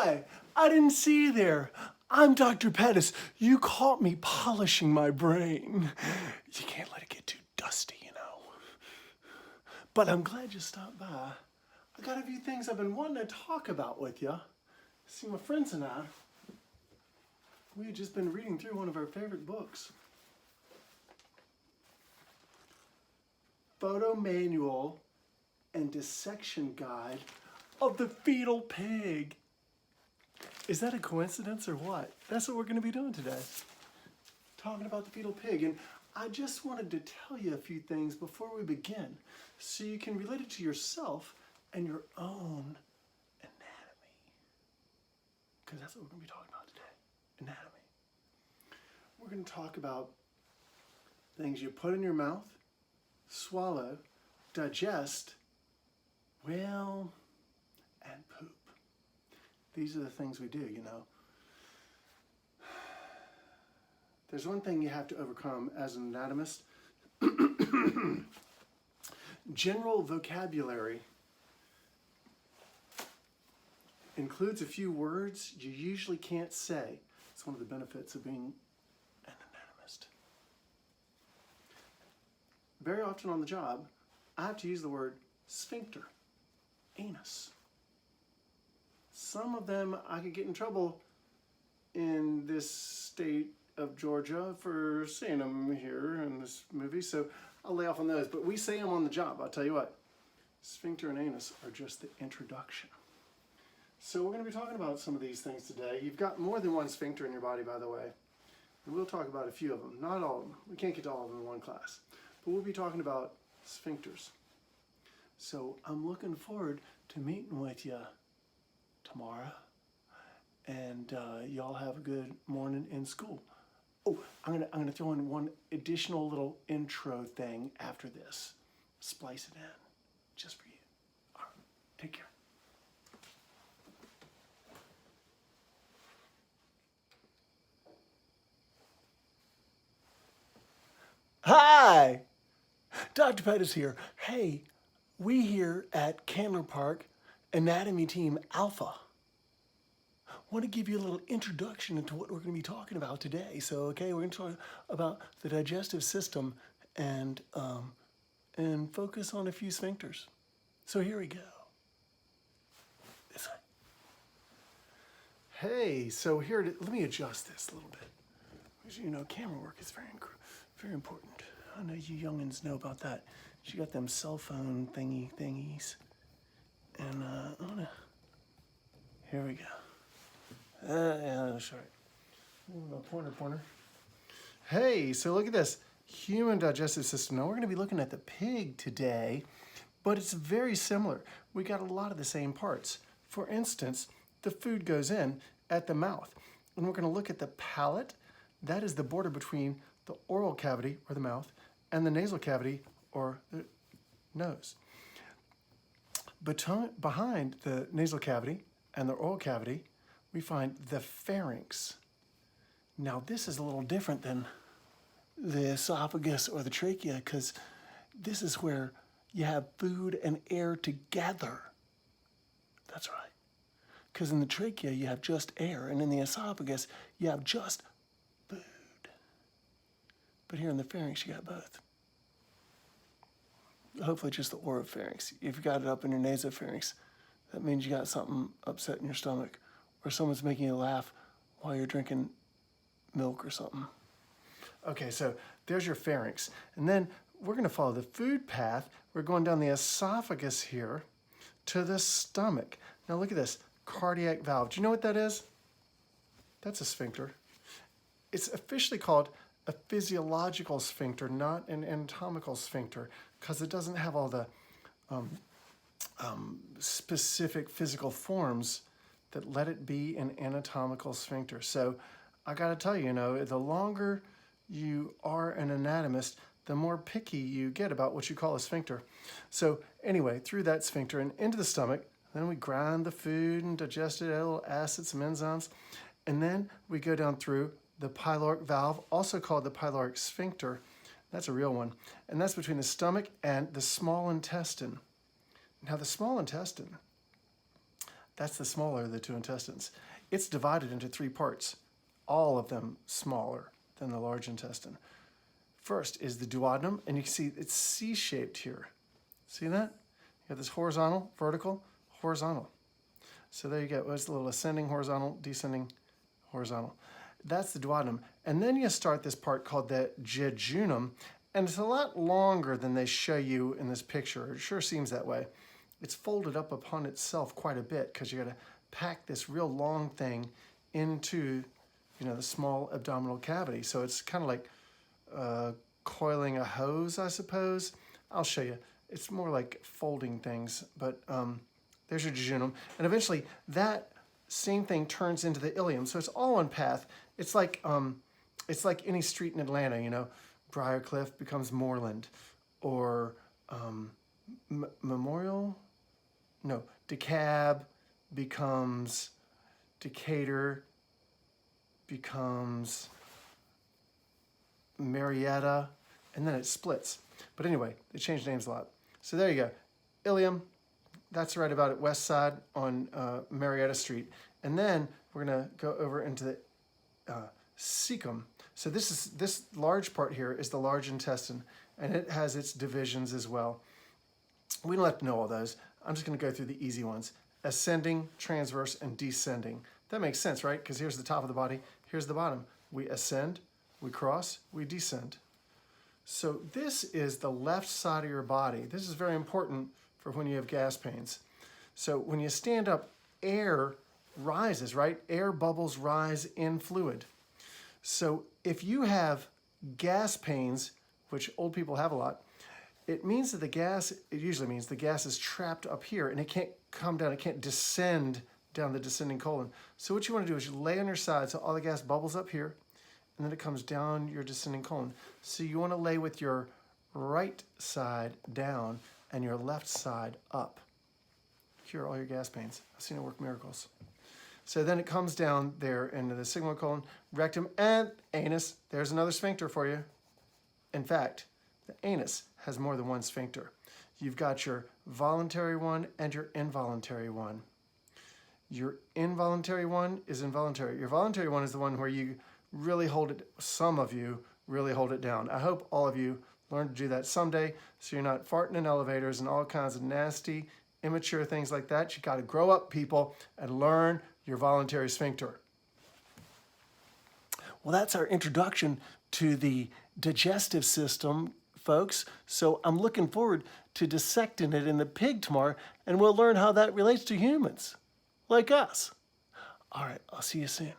Hi, I didn't see you there. I'm Dr. Pettis. You caught me polishing my brain. You can't let it get too dusty, you know. But I'm glad you stopped by. I got a few things I've been wanting to talk about with you. See, my friends and I, we had just been reading through one of our favorite books. Photo Manual and Dissection Guide of the Fetal Pig. Is that a coincidence or what? That's what we're going to be doing today. Talking about the fetal pig. And I just wanted to tell you a few things before we begin so you can relate it to yourself and your own anatomy. Because that's what we're going to be talking about today. Anatomy. We're going to talk about things you put in your mouth, swallow, digest, well, and poop. These are the things we do, you know. There's one thing you have to overcome as an anatomist. General vocabulary includes a few words you usually can't say. It's one of the benefits of being an anatomist. Very often on the job, I have to use the word sphincter, anus. Some of them I could get in trouble in this state of Georgia for saying them here in this movie, so I'll lay off on those. But we say them on the job, I'll tell you what. Sphincter and anus are just the introduction. So we're going to be talking about some of these things today. You've got more than one sphincter in your body, by the way. And we'll talk about a few of them, not all of them. We can't get to all of them in one class. But we'll be talking about sphincters. So I'm looking forward to meeting with you tomorrow, and y'all have a good morning in school. Oh, I'm gonna throw in one additional little intro thing after this. Splice it in, just for you. All right, take care. Hi, Dr. Pettis here. Hey, we here at Candler Park Anatomy Team Alpha want to give you a little introduction into what we're going to be talking about today. So, okay, we're going to talk about the digestive system and focus on a few sphincters. So here we go. This way. Hey, so here, let me adjust this a little bit. Because, you know, camera work is very important. I know you youngins know about that. You got them cell phone thingies. And I'm gonna, here we go. Yeah, that's right. Pointer. Hey, so look at this. Human digestive system. Now we're gonna be looking at the pig today, but it's very similar. We got a lot of the same parts. For instance, the food goes in at the mouth. And we're gonna look at the palate. That is the border between the oral cavity, or the mouth, and the nasal cavity, or the nose. Behind the nasal cavity and the oral cavity, we find the pharynx. Now this is a little different than the esophagus or the trachea, because this is where you have food and air together. That's right. Because in the trachea you have just air, and in the esophagus you have just food. But here in the pharynx you got both. Hopefully just the oropharynx. If you got it up in your nasopharynx, that means you got something upset in your stomach, or someone's making you laugh while you're drinking milk or something. Okay, so there's your pharynx. And then we're gonna follow the food path. We're going down the esophagus here to the stomach. Now look at this, cardiac valve. Do you know what that is? That's a sphincter. It's officially called a physiological sphincter, not an anatomical sphincter, because it doesn't have all the specific physical forms that let it be an anatomical sphincter. So I gotta tell you, you know, the longer you are an anatomist, the more picky you get about what you call a sphincter. So anyway, through that sphincter and into the stomach, then we grind the food and digest it, add a little acids, some enzymes, and then we go down through the pyloric valve, also called the pyloric sphincter. That's a real one. And that's between the stomach and the small intestine. Now the small intestine That's the smaller of the two intestines. It's divided into three parts, all of them smaller than the large intestine. First is the duodenum, and you can see it's C-shaped here. See that? You have this horizontal, vertical, horizontal. So there you go. It's a little ascending horizontal, descending horizontal. That's the duodenum. And then you start this part called the jejunum, and it's a lot longer than they show you in this picture. It sure seems that way. It's folded up upon itself quite a bit because you got to pack this real long thing into, the small abdominal cavity. So it's kind of like coiling a hose, I suppose. I'll show you. It's more like folding things, but there's your jejunum. And eventually that same thing turns into the ileum. So it's all one path. It's like any street in Atlanta, Briarcliff becomes Moreland, or Memorial, no, DeKalb becomes Decatur, becomes Marietta, and then it splits. But anyway, they change names a lot. So there you go. Ilium, that's right about at West Side on Marietta Street. And then we're going to go over into the cecum. So this large part here is the large intestine, and it has its divisions as well. We don't have to know all those. I'm just going to go through the easy ones. Ascending, transverse, and descending. That makes sense, right? Because here's the top of the body, here's the bottom. We ascend, we cross, we descend. So this is the left side of your body. This is very important for when you have gas pains. So when you stand up, air rises, right? Air bubbles rise in fluid. So if you have gas pains, which old people have a lot, it means that it usually means the gas is trapped up here and it can't come down, it can't descend down the descending colon. So what you want to do is you lay on your side so all the gas bubbles up here and then it comes down your descending colon. So you want to lay with your right side down and your left side up. Cure all your gas pains. I've seen it work miracles. So then it comes down there into the sigmoid colon, rectum, and anus. There's another sphincter for you. In fact, the anus has more than one sphincter. You've got your voluntary one and your involuntary one. Your involuntary one is involuntary. Your voluntary one is the one where you really hold it, some of you really hold it down. I hope all of you learn to do that someday so you're not farting in elevators and all kinds of nasty, immature things like that. You got to grow up, people, and learn your voluntary sphincter. Well, that's our introduction to the digestive system, folks. So I'm looking forward to dissecting it in the pig tomorrow, and we'll learn how that relates to humans, like us. All right, I'll see you soon.